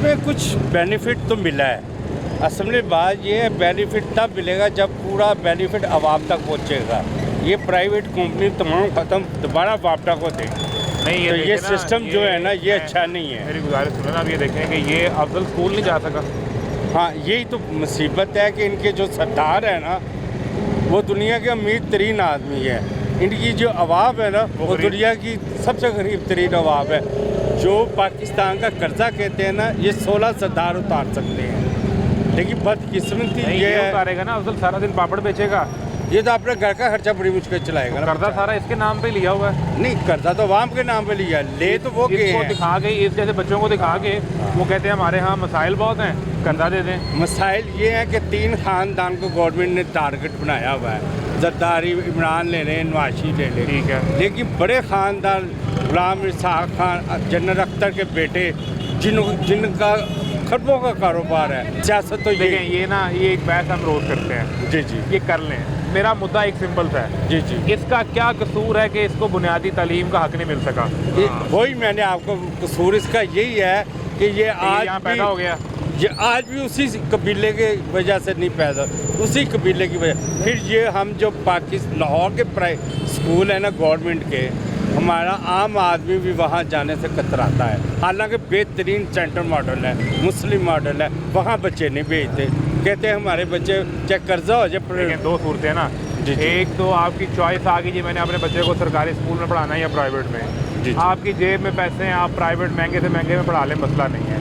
इसमें कुछ बेनिफिट तो मिला है। असल में बात ये है, बेनिफिट तब मिलेगा जब पूरा बेनिफिट आवाम तक पहुंचेगा। ये प्राइवेट कंपनी तमाम ख़त्म, दोबारा आवाम को दे नहीं, तो ये सिस्टम जो है ना ये अच्छा नहीं है। मेरी गुजारिश सुनो ना, आप ये देखें कि ये अफजल स्कूल नहीं जा सका। हाँ, यही तो मुसीबत है कि इनके जो सरदार है ना वो दुनिया के अमीर तरीन आदमी है। इनकी जो अवाम है ना वो दुनिया की सबसे गरीब तरीन अवाम है। जो पाकिस्तान का कर्जा कहते हैं ना, ये 16 सरदार उतार सकते हैं, लेकिन बदकिस्मती ये उतारेगा ना अफजल, सारा दिन पापड़ बेचेगा। ये तो अपने घर का खर्चा बड़ी मुश्किल चलाएगा ना। कर्जा सारा इसके नाम पे लिया हुआ है। नहीं, कर्जा तो आवाम के नाम पे लिया, ले तो वो इसको दिखा के, इस जैसे बच्चों को दिखा के वो कहते हैं हमारे यहाँ मसाइल बहुत हैं, कर्जा दे दें। मसाइल ये है कि 3 खानदान को गवर्नमेंट ने टारगेट बनाया हुआ है। जरदारी इमरान ले लें, नवाशी ले लें, ठीक है, लेकिन बड़े खानदान गुलाम इसाक खान, जनरल अख्तर के बेटे जिनका खरबों का कारोबार है। सियासत तो ये ना, ये एक बहस हम रोज़ करते हैं। जी जी, ये कर लें। मेरा मुद्दा एक सिंपल सा है। जी जी, इसका क्या कसूर है कि इसको बुनियादी तालीम का हक नहीं मिल सका? वही मैंने आपको, कसूर इसका यही है कि ये आज यहाँ पैदा हो गया, ये आज भी उसी कबीले के वजह से नहीं पैदा, उसी कबीले की वजह। फिर ये हम जो पाकिस्तान लाहौर के स्कूल है ना गवर्नमेंट के, हमारा आम आदमी भी वहाँ जाने से कतराता है। हालांकि बेहतरीन सेंटर मॉडल है, मुस्लिम मॉडल है, वहाँ बच्चे नहीं भेजते। कहते हैं हमारे बच्चे चाहे कर्जा हो जाए। 2 सूरतें ना, एक तो आपकी चॉइस आ गई जी, मैंने अपने बच्चे को सरकारी स्कूल में पढ़ाना है या प्राइवेट में। आपकी जेब में पैसे हैं, आप प्राइवेट महंगे से महंगे में पढ़ा लें, मसला नहीं है।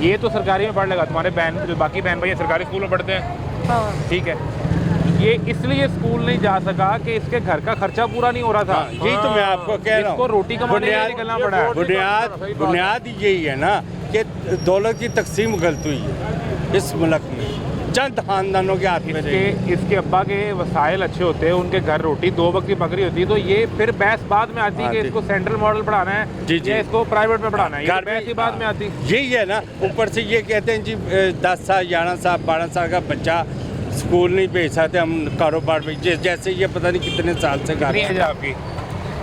ये तो सरकारी में पढ़ लेगा, तुम्हारे बहन जो बाकी बहन भाई सरकारी स्कूल में पढ़ते हैं, ठीक है। ये इसलिए स्कूल नहीं जा सका कि इसके घर का खर्चा पूरा नहीं हो रहा था। यही तो मैं आपको कह रहा हूँ, इसको रोटी कमाने के लिए निकलना पड़ा है। बुनियाद यही है ना कि दौलत की तकसीम गलत हुई है इस मुल्क में, चंद खानदानों के हाथ में। इसके अब्बा के वसाइल अच्छे होते हैं, उनके घर रोटी 2 वक्त की बकरी होती है, तो ये फिर बहस बाद में आती है कि इसको सेंट्रल मॉडल पढ़ाना है या इसको प्राइवेट में पढ़ाना है, ये बहस ही बाद में आती। यही है ना, ऊपर से ये कहते हैं जी 10 साल 11 साल 12 साल का बच्चा स्कूल नहीं भेज सकते, हम कारोबार में, जैसे ये पता नहीं कितने साल से कर रहे हैं। आपकी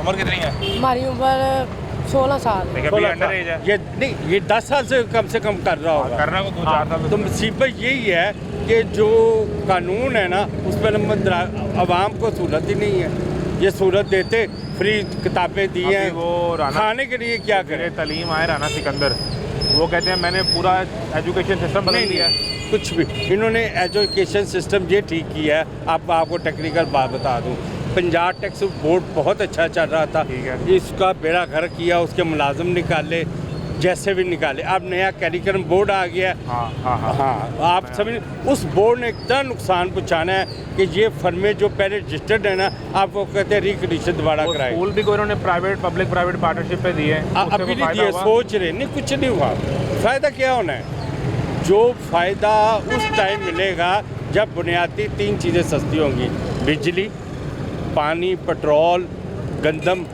उम्र कितनी है? हमारी उम्र 16 साल। ये नहीं, ये 10 साल से कम कर रहा होगा, करना को 2-4 साल। तो मुसीबत यही है कि जो कानून है ना उस पर आवाम को सहूलत ही नहीं है। ये सहूलत देते, फ्री किताबें दी हैं, वो खाने के लिए क्या करें। तालीम आए राना सिकंदर, वो कहते हैं मैंने पूरा एजुकेशन सिस्टम बदल दिया। कुछ भी इन्होंने एजुकेशन सिस्टम ये ठीक किया है। आपको टेक्निकल बात बता दूं, पंजाब टैक्स बोर्ड बहुत अच्छा चल रहा था, इसका बेड़ा घर किया, उसके मुलाजिम निकाले, जैसे भी निकाले। अब नया कैरिकुलम बोर्ड आ गया। हाँ, आप समझ, उस बोर्ड ने इतना नुकसान पहुँचाना है कि ये फर्में जो पहले रजिस्टर्ड है ना, आप वो कहते हैं रिकंडीशन दोबारा कराए। स्कूल भी उन्होंने प्राइवेट पब्लिक प्राइवेट पार्टनरशिप पे दिए, अभी नहीं दिए, सोच रहे नहीं, कुछ नहीं हुआ। फ़ायदा क्या होना है? जो फ़ायदा उस टाइम मिलेगा जब बुनियादी 3 चीज़ें सस्ती होंगी, बिजली, पानी, पेट्रोल, गंदम।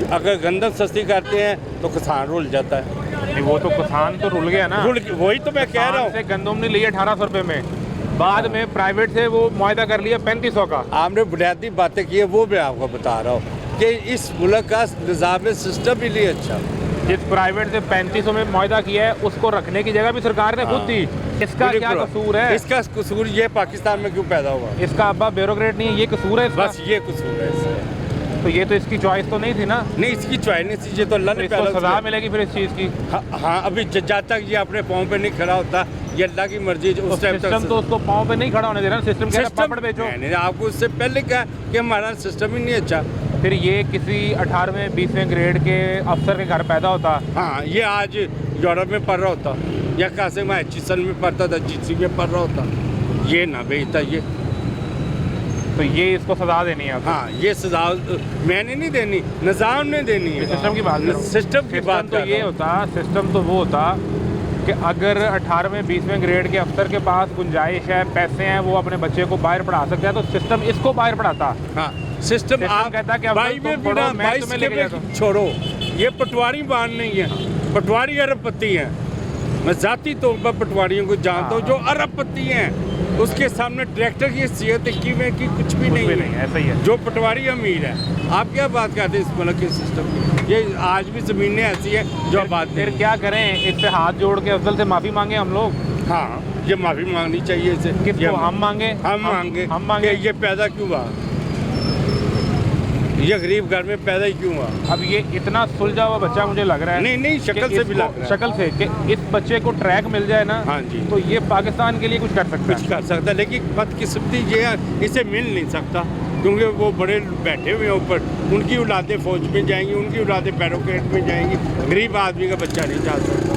अगर गंदम सस्ती करते हैं तो किसान रुल जाता है। नहीं, वो तो किसान तो रुल गया ना, वही तो मैं कह रहा हूँ। गंदम ने लिए 1800 रुपये में, बाद में प्राइवेट से वो मुआहदा कर लिया 3500 का। आपने बुनियादी बातें की है, वो मैं आपको बता रहा हूँ कि इस मुल्क का निज़ाम सिस्टम ही नहीं अच्छा। जिस प्राइवेट से 3500 में मुआहदा किया है, उसको रखने की जगह भी सरकार ने खुद दी। इसका क्या कसूर है? इसका कसूर ये पाकिस्तान में क्यों पैदा हुआ? इसका अब्बा ब्यूरोक्रेट नहीं है, ये कसूर है। बस ये कसूर है इसका। तो ये तो इसकी चॉइस तो नहीं थी ना? नहीं, इसकी चॉइस नहीं थी, ये तो अल्लाह ने पहले सजा मिलेगी फिर इस चीज़ की। हाँ, अभी जब तक ये अपने पाँव पे नहीं खड़ा होता, ये अल्लाह की मर्जी। उस टाइम सिस्टम तो उसको पाँव पे नहीं खड़ा होने दे रहा, सिस्टम कह रहा है पापड़ बेचो। मैंने आपको उससे पहले कहा कि हमारा सिस्टम ही नहीं अच्छा। फिर ये किसी 18वें 20वें ग्रेड के अफसर के घर पैदा होता। हाँ, ये आज यूरोप में पढ़ रहा होता, या कासिम एचिसन में पढ़ता था, जीसी में पढ़ रहा होता, ये ना बेचता ये। तो ये इसको सजा देनी है। हाँ, ये सजा मैंने नहीं देनी, निज़ाम ने देनी है। सिस्टम की बात, सिस्टम की बात तो ये होता, सिस्टम तो वो होता कि अगर 18वें 20वें ग्रेड के अफसर के पास गुंजाइश है, पैसे हैं, वो अपने बच्चे को बाहर पढ़ा सकता है, तो सिस्टम इसको बाहर पढ़ाता। हाँ, सिस्टम आप कहता है कि भाई में बिना 22 छोड़ो, ये पटवारी बांध नहीं है, पटवारी अरबपति हैं। मैं ज़ाती तौर पर पटवारियों को जानता हूँ हाँ। जो अरबपति हैं, उसके सामने डायरेक्टर की हैसियत की में की कुछ भी नहीं नहीं है, ऐसा ही है। जो पटवारी अमीर है। आप क्या बात करते हैं इस मुल्क के सिस्टम की? ये आज भी ज़मीनें ऐसी है जो आबाद फिर नहीं। क्या करें, इस पे हाथ जोड़ के अफजल से माफ़ी मांगे हम लोग? हाँ, ये माफ़ी मांगनी चाहिए इसे। किसको? ये हम मांगे? हम मांगे हम मांगे। कि ये पैदा क्यों हुआ, ये गरीब घर में पैदा ही क्यों हुआ? अब ये इतना सुलझा हुआ बच्चा मुझे लग रहा है। नहीं, शक्ल कि से भी इसको- लग रहा है। शक्ल से कि इस बच्चे को ट्रैक मिल जाए ना, हाँ जी। तो ये पाकिस्तान के लिए कुछ कर सकता कुछ है। कर सकता है, लेकिन बदकिस्मती ये है, इसे मिल नहीं सकता क्योंकि वो बड़े बैठे हुए हैं ऊपर। उनकी औलादें फौज में जाएंगी, उनकी औलादें बैरोकेट में जाएंगी, गरीब आदमी का बच्चा नहीं जा सकता।